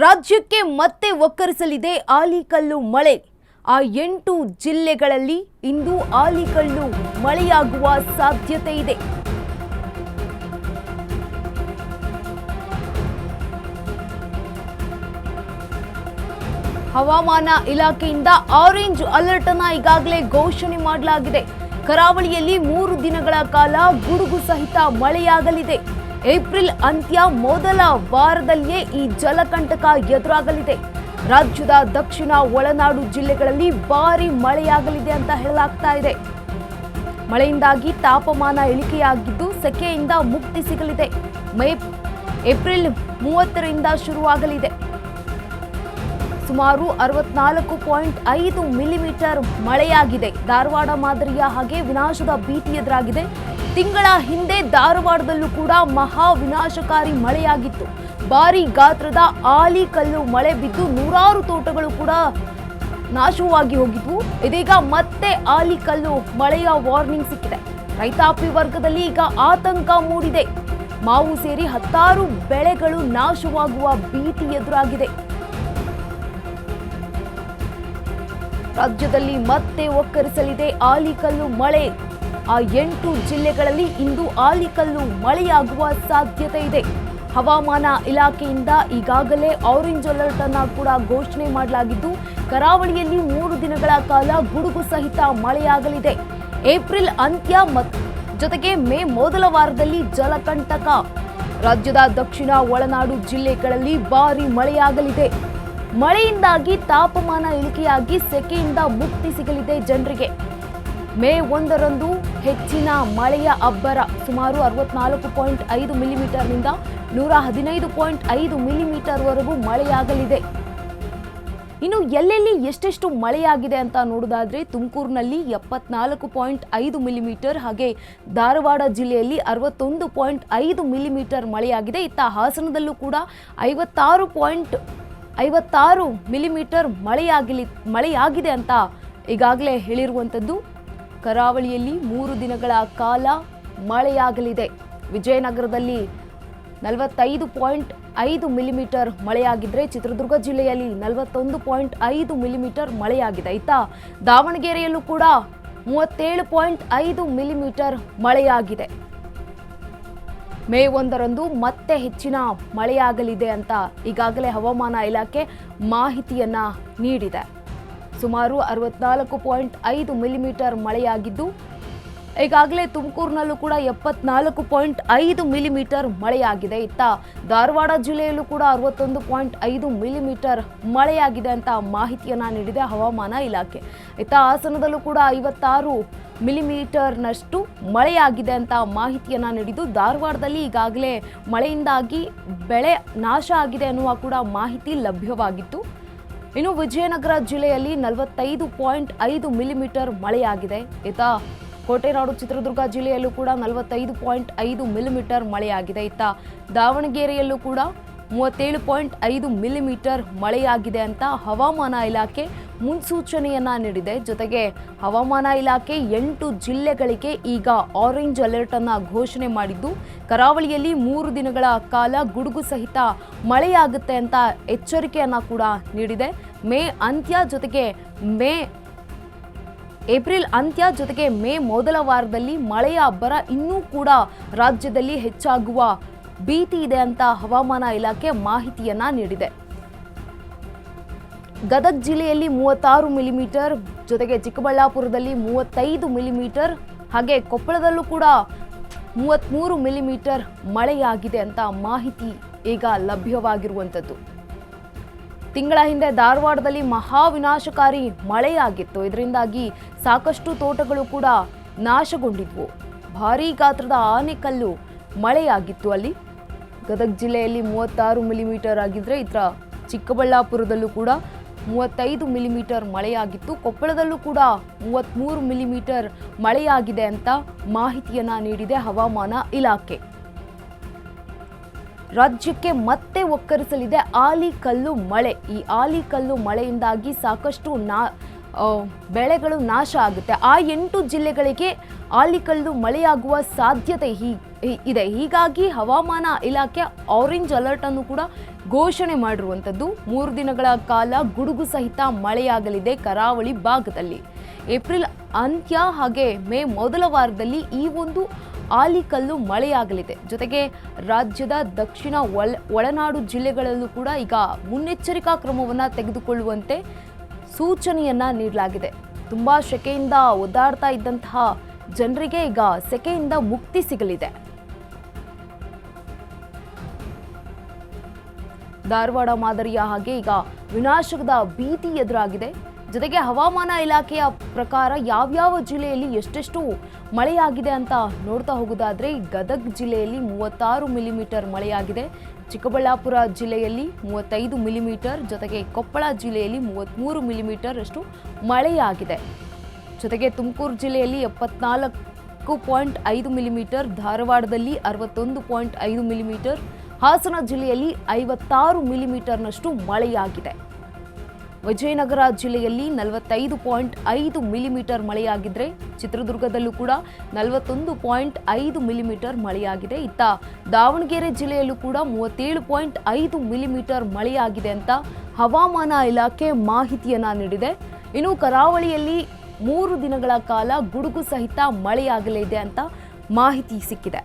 ರಾಜ್ಯಕ್ಕೆ ಮತ್ತೆ ಒಕ್ಕರಿಸಲಿದೆ ಆಲಿಕಲ್ಲು ಮಳೆ. ಆ 8 ಜಿಲ್ಲೆಗಳಲ್ಲಿ ಇಂದು ಆಲಿಕಲ್ಲು ಮಳೆಯಾಗುವ ಸಾಧ್ಯತೆ ಇದೆ. ಹವಾಮಾನ ಇಲಾಖೆಯಿಂದ ಆರೆಂಜ್ ಅಲರ್ಟ್ ಅನ್ನು ಈಗಾಗಲೇ ಘೋಷಣೆ ಮಾಡಲಾಗಿದೆ. ಕರಾವಳಿಯಲ್ಲಿ 3 ದಿನಗಳ ಕಾಲ ಗುಡುಗು ಸಹಿತ ಮಳೆಯಾಗಲಿದೆ. ಏಪ್ರಿಲ್ ಅಂತ್ಯ ಮೊದಲ ವಾರದಲ್ಲಿಯೇ ಈ ಜಲಕಂಟಕ ಎದುರಾಗಲಿದೆ. ರಾಜ್ಯದ ದಕ್ಷಿಣ ಒಳನಾಡು ಜಿಲ್ಲೆಗಳಲ್ಲಿ ಭಾರಿ ಮಳೆಯಾಗಲಿದೆ ಅಂತ ಹೇಳಲಾಗ್ತಾ ಇದೆ. ಮಳೆಯಿಂದಾಗಿ ತಾಪಮಾನ ಇಳಿಕೆಯಾಗಿದ್ದು ಸೆಕೆಯಿಂದ ಮುಕ್ತಿ ಸಿಗಲಿದೆ. ಏಪ್ರಿಲ್ 30ರಿಂದ ಶುರುವಾಗಲಿದೆ. ಸುಮಾರು 64.5 ಮಿಲಿಮೀಟರ್ ಮಳೆಯಾಗಿದೆ. ಧಾರವಾಡ ಮಾದರಿಯ ಹಾಗೆ ವಿನಾಶದ ಭೀತಿ ಎದುರಾಗಿದೆ. ತಿಂಗಳ ಹಿಂದೆ ಧಾರವಾಡದಲ್ಲೂ ಕೂಡ ಮಹಾ ವಿನಾಶಕಾರಿ ಮಳೆಯಾಗಿತ್ತು. ಭಾರಿ ಗಾತ್ರದ ಆಲಿಕಲ್ಲು ಮಳೆ ಬಿದ್ದು ನೂರಾರು ತೋಟಗಳು ಕೂಡ ನಾಶವಾಗಿ ಹೋಗಿದ್ವು. ಇದೀಗ ಮತ್ತೆ ಆಲಿಕಲ್ಲು ಮಳೆಯ ವಾರ್ನಿಂಗ್ ಸಿಕ್ಕಿದೆ. ರೈತಾಪಿ ವರ್ಗದಲ್ಲಿ ಈಗ ಆತಂಕ ಮೂಡಿದೆ. ಮಾವು ಸೇರಿ 10 ಬೆಳೆಗಳು ನಾಶವಾಗುವ ಭೀತಿ ಎದುರಾಗಿದೆ. ರಾಜ್ಯದಲ್ಲಿ ಮತ್ತೆ ಒಕ್ಕರಿಸಲಿದೆ ಆಲಿಕಲ್ಲು ಮಳೆ. ಆ 8 ಜಿಲ್ಲೆಗಳಲ್ಲಿ ಇಂದು ಆಲಿಕಲ್ಲು ಮಳೆಯಾಗುವ ಸಾಧ್ಯತೆ ಇದೆ. ಹವಾಮಾನ ಇಲಾಖೆಯಿಂದ ಈಗಾಗಲೇ ಆರೆಂಜ್ ಅಲರ್ಟ್ ಅನ್ನು ಕೂಡ ಘೋಷಣೆ ಮಾಡಲಾಗಿದ್ದು ಕರಾವಳಿಯಲ್ಲಿ 3 ದಿನಗಳ ಕಾಲ ಗುಡುಗು ಸಹಿತ ಮಳೆಯಾಗಲಿದೆ. ಏಪ್ರಿಲ್ ಅಂತ್ಯ ಜೊತೆಗೆ ಮೇ ಮೊದಲ ವಾರದಲ್ಲಿ ಜಲಕಂಟಕ. ರಾಜ್ಯದ ದಕ್ಷಿಣ ಒಳನಾಡು ಜಿಲ್ಲೆಗಳಲ್ಲಿ ಭಾರಿ ಮಳೆಯಾಗಲಿದೆ. ಮಳೆಯಿಂದಾಗಿ ತಾಪಮಾನ ಇಳಿಕೆಯಾಗಿ ಸೆಕೆಯಿಂದ ಮುಕ್ತಿ ಸಿಗಲಿದೆ ಜನರಿಗೆ. ಮೇ 1ರಂದು ಹೆಚ್ಚಿನ ಮಳೆಯ ಅಬ್ಬರ. ಸುಮಾರು 64.5 ಮಿಲಿಮೀಟರ್ನಿಂದ 115.5 ಮಿಲಿಮೀಟರ್ವರೆಗೂ ಮಳೆಯಾಗಲಿದೆ. ಇನ್ನು ಎಲ್ಲೆಲ್ಲಿ ಎಷ್ಟೆಷ್ಟು ಮಳೆಯಾಗಿದೆ ಅಂತ ನೋಡೋದಾದ್ರೆ ತುಮಕೂರಿನಲ್ಲಿ 74.5 ಮಿಲಿಮೀಟರ್, ಹಾಗೆ ಧಾರವಾಡ ಜಿಲ್ಲೆಯಲ್ಲಿ 61.5 ಮಿಲಿಮೀಟರ್ ಮಳೆಯಾಗಿದೆ. ಇತ್ತ ಹಾಸನದಲ್ಲೂ ಕೂಡ 56 ಮಿಲಿಮೀಟರ್ ಮಳೆಯಾಗಿದೆ ಅಂತ ಈಗಾಗಲೇ ಹೇಳಿರುವಂಥದ್ದು. ಕರಾವಳಿಯಲ್ಲಿ 3 ದಿನಗಳ ಕಾಲ ಮಳೆಯಾಗಲಿದೆ. ವಿಜಯನಗರದಲ್ಲಿ 45.5 ಮಿಲಿಮೀಟರ್ ಮಳೆಯಾಗಿದ್ದರೆ ಚಿತ್ರದುರ್ಗ ಜಿಲ್ಲೆಯಲ್ಲಿ 41.5 ಮಿಲಿಮೀಟರ್ ಮಳೆಯಾಗಿದೆ. ಇತ್ತ ದಾವಣಗೆರೆಯಲ್ಲೂ ಕೂಡ 37.5 ಮಿಲಿಮೀಟರ್ ಮಳೆಯಾಗಿದೆ. ಮೇ 1ರಂದು ಮತ್ತೆ ಹೆಚ್ಚಿನ ಮಳೆಯಾಗಲಿದೆ ಅಂತ ಈಗಾಗಲೇ ಹವಾಮಾನ ಇಲಾಖೆ ಮಾಹಿತಿಯನ್ನ ನೀಡಿದೆ. ಸುಮಾರು 64.5 ಮಿಲಿಮೀಟರ್ ಮಳೆಯಾಗಿದ್ದು ಈಗಾಗಲೇ ತುಮಕೂರಿನಲ್ಲೂ ಕೂಡ 74.5 ಮಿಲಿಮೀಟರ್ ಮಳೆಯಾಗಿದೆ. ಇತ್ತ ಧಾರವಾಡ ಜಿಲ್ಲೆಯಲ್ಲೂ ಕೂಡ 61.5 ಮಿಲಿಮೀಟರ್ ಮಳೆಯಾಗಿದೆ ಅಂತ ಮಾಹಿತಿಯನ್ನ ನೀಡಿದೆ ಹವಾಮಾನ ಇಲಾಖೆ. ಇತ್ತ ಹಾಸನದಲ್ಲೂ ಕೂಡ 56 ಮಿಲಿಮೀಟರ್ನಷ್ಟು ಮಳೆಯಾಗಿದೆ ಅಂತ ಮಾಹಿತಿಯನ್ನ ನೀಡಿದ್ದು ಧಾರವಾಡದಲ್ಲಿ ಈಗಾಗಲೇ ಮಳೆಯಿಂದಾಗಿ ಬೆಳೆ ನಾಶ ಆಗಿದೆ ಅನ್ನುವ ಕೂಡ ಮಾಹಿತಿ ಲಭ್ಯವಾಗಿತ್ತು. ಇನ್ನು ವಿಜಯನಗರ ಜಿಲ್ಲೆಯಲ್ಲಿ 45.5 ಮಿಲಿಮೀಟರ್ ಮಳೆಯಾಗಿದೆ. ಇತ್ತ ಕೋಟೆನಾಡು ಚಿತ್ರದುರ್ಗ ಜಿಲ್ಲೆಯಲ್ಲೂ ಕೂಡ 45.5 ಮಿಲಿಮೀಟರ್ ಮಳೆಯಾಗಿದೆ. ಇತ್ತ ದಾವಣಗೆರೆಯಲ್ಲೂ ಕೂಡ 37.5 ಮಿಲಿಮೀಟರ್ ಮಳೆಯಾಗಿದೆ ಅಂತ ಹವಾಮಾನ ಇಲಾಖೆ ಮುನ್ಸೂಚನೆಯನ್ನ ನೀಡಿದೆ. ಜೊತೆಗೆ ಹವಾಮಾನ ಇಲಾಖೆ 8 ಜಿಲ್ಲೆಗಳಿಗೆ ಈಗ ಆರೆಂಜ್ ಅಲರ್ಟ್ ಅನ್ನ ಘೋಷಣೆ ಮಾಡಿದ್ದು ಕರಾವಳಿಯಲ್ಲಿ 3 ದಿನಗಳ ಕಾಲ ಗುಡುಗು ಸಹಿತ ಮಳೆಯಾಗುತ್ತೆ ಅಂತ ಎಚ್ಚರಿಕೆಯನ್ನ ಕೂಡ ನೀಡಿದೆ. ಏಪ್ರಿಲ್ ಅಂತ್ಯ ಜೊತೆಗೆ ಮೇ ಮೊದಲ ವಾರದಲ್ಲಿ ಮಳೆಯ ಅಬ್ಬರ ಇನ್ನೂ ಕೂಡ ರಾಜ್ಯದಲ್ಲಿ ಹೆಚ್ಚಾಗುವ ಭೀತಿ ಇದೆ ಅಂತ ಹವಾಮಾನ ಇಲಾಖೆ ಮಾಹಿತಿಯನ್ನ ನೀಡಿದೆ. ಗದಗ ಜಿಲ್ಲೆಯಲ್ಲಿ 36 ಮಿಲಿಮೀಟರ್, ಜೊತೆಗೆ ಚಿಕ್ಕಬಳ್ಳಾಪುರದಲ್ಲಿ 35 ಮಿಲಿಮೀಟರ್, ಹಾಗೆ ಕೊಪ್ಪಳದಲ್ಲೂ ಕೂಡ 33 ಮಿಲಿಮೀಟರ್ ಮಳೆಯಾಗಿದೆ ಅಂತ ಮಾಹಿತಿ ಈಗ ಲಭ್ಯವಾಗಿರುವಂಥದ್ದು. ತಿಂಗಳ ಹಿಂದೆ ಧಾರವಾಡದಲ್ಲಿ ಮಹಾ ವಿನಾಶಕಾರಿ ಮಳೆಯಾಗಿತ್ತು. ಇದರಿಂದಾಗಿ ಸಾಕಷ್ಟು ತೋಟಗಳು ಕೂಡ ನಾಶಗೊಂಡಿದ್ವು. ಭಾರೀ ಗಾತ್ರದ ಆನೆಕಲ್ಲು ಮಳೆಯಾಗಿತ್ತು ಅಲ್ಲಿ. ಗದಗ ಜಿಲ್ಲೆಯಲ್ಲಿ 36 ಮಿಲಿಮೀಟರ್ ಆಗಿದ್ರೆ ಇತರ ಚಿಕ್ಕಬಳ್ಳಾಪುರದಲ್ಲೂ ಕೂಡ 35 ಮಿಲಿಮೀಟರ್ ಮಳೆಯಾಗಿತ್ತು. ಕೊಪ್ಪಳದಲ್ಲೂ ಕೂಡ 33 ಮಿಲಿಮೀಟರ್ ಮಳೆಯಾಗಿದೆ ಅಂತ ಮಾಹಿತಿಯನ್ನ ನೀಡಿದೆ ಹವಾಮಾನ ಇಲಾಖೆ. ರಾಜ್ಯಕ್ಕೆ ಮತ್ತೆ ಒಕ್ಕರಿಸಲಿದೆ ಆಲಿಕಲ್ಲು ಮಳೆ. ಈ ಆಲಿಕಲ್ಲು ಮಳೆಯಿಂದಾಗಿ ಸಾಕಷ್ಟು ಬೆಳೆಗಳು ನಾಶ ಆಗುತ್ತೆ. ಆ 8 ಜಿಲ್ಲೆಗಳಿಗೆ ಆಲಿಕಲ್ಲು ಮಳೆಯಾಗುವ ಸಾಧ್ಯತೆ ಇದೆ. ಹೀಗಾಗಿ ಹವಾಮಾನ ಇಲಾಖೆ ಆರೆಂಜ್ ಅಲರ್ಟ್ ಅನ್ನು ಕೂಡ ಘೋಷಣೆ ಮಾಡಿರುವಂಥದ್ದು. 3 ದಿನಗಳ ಕಾಲ ಗುಡುಗು ಸಹಿತ ಮಳೆಯಾಗಲಿದೆ ಕರಾವಳಿ ಭಾಗದಲ್ಲಿ. ಏಪ್ರಿಲ್ ಅಂತ್ಯ ಹಾಗೆ ಮೇ ಮೊದಲ ವಾರದಲ್ಲಿ ಈ ಒಂದು ಆಲಿಕಲ್ಲು ಮಳೆಯಾಗಲಿದೆ. ಜೊತೆಗೆ ರಾಜ್ಯದ ದಕ್ಷಿಣ ಒಳನಾಡು ಜಿಲ್ಲೆಗಳಲ್ಲೂ ಕೂಡ ಈಗ ಮುನ್ನೆಚ್ಚರಿಕಾ ಕ್ರಮವನ್ನು ತೆಗೆದುಕೊಳ್ಳುವಂತೆ ಸೂಚನೆಯನ್ನ ನೀಡಲಾಗಿದೆ. ತುಂಬಾ ಸೆಕೆಯಿಂದ ಒದ್ದಾಡ್ತಾ ಇದ್ದಂತಹ ಜನರಿಗೆ ಈಗ ಸೆಕೆಯಿಂದ ಮುಕ್ತಿ ಸಿಗಲಿದೆ. ಧಾರವಾಡ ಮಾದರಿಯ ಹಾಗೆ ಈಗ ವಿನಾಶದ ಭೀತಿ ಎದುರಾಗಿದೆ. ಜೊತೆಗೆ ಹವಾಮಾನ ಇಲಾಖೆಯ ಪ್ರಕಾರ ಯಾವ್ಯಾವ ಜಿಲ್ಲೆಯಲ್ಲಿ ಎಷ್ಟೆಷ್ಟು ಮಳೆಯಾಗಿದೆ ಅಂತ ನೋಡ್ತಾ ಹೋಗೋದಾದ್ರೆ ಗದಗ ಜಿಲ್ಲೆಯಲ್ಲಿ 36 ಮಿಲಿಮೀಟರ್ ಮಳೆಯಾಗಿದೆ. ಚಿಕ್ಕಬಳ್ಳಾಪುರ ಜಿಲ್ಲೆಯಲ್ಲಿ 35 ಮಿಲಿಮೀಟರ್, ಜೊತೆಗೆ ಕೊಪ್ಪಳ ಜಿಲ್ಲೆಯಲ್ಲಿ 33 ಮಿಲಿಮೀಟರ್ ಅಷ್ಟು ಮಳೆಯಾಗಿದೆ. ಜೊತೆಗೆ ತುಮಕೂರು ಜಿಲ್ಲೆಯಲ್ಲಿ 74.5 ಮಿಲಿಮೀಟರ್, ಧಾರವಾಡದಲ್ಲಿ 61.5 ಮಿಲಿಮೀಟರ್, ಹಾಸನ ಜಿಲ್ಲೆಯಲ್ಲಿ 56 ಮಿಲಿಮೀಟರ್ನಷ್ಟು ಮಳೆಯಾಗಿದೆ. ವಿಜಯನಗರ ಜಿಲ್ಲೆಯಲ್ಲಿ 45.5 ಮಿಲಿಮೀಟರ್ ಮಳೆಯಾಗಿದ್ರೆ ಚಿತ್ರದುರ್ಗದಲ್ಲೂ ಕೂಡ 41.5 ಮಿಲಿಮೀಟರ್ ಮಳೆಯಾಗಿದೆ. ಇತ್ತ ದಾವಣಗೆರೆ ಜಿಲ್ಲೆಯಲ್ಲೂ ಕೂಡ 37.5 ಮಿಲಿಮೀಟರ್ ಮಳೆಯಾಗಿದೆ ಅಂತ ಹವಾಮಾನ ಇಲಾಖೆ ಮಾಹಿತಿಯನ್ನ ನೀಡಿದೆ. ಇನ್ನು ಕರಾವಳಿಯಲ್ಲಿ 3 ದಿನಗಳ ಕಾಲ ಗುಡುಗು ಸಹಿತ ಮಳೆಯಾಗಲಿದೆ ಅಂತ ಮಾಹಿತಿ ಸಿಕ್ಕಿದೆ.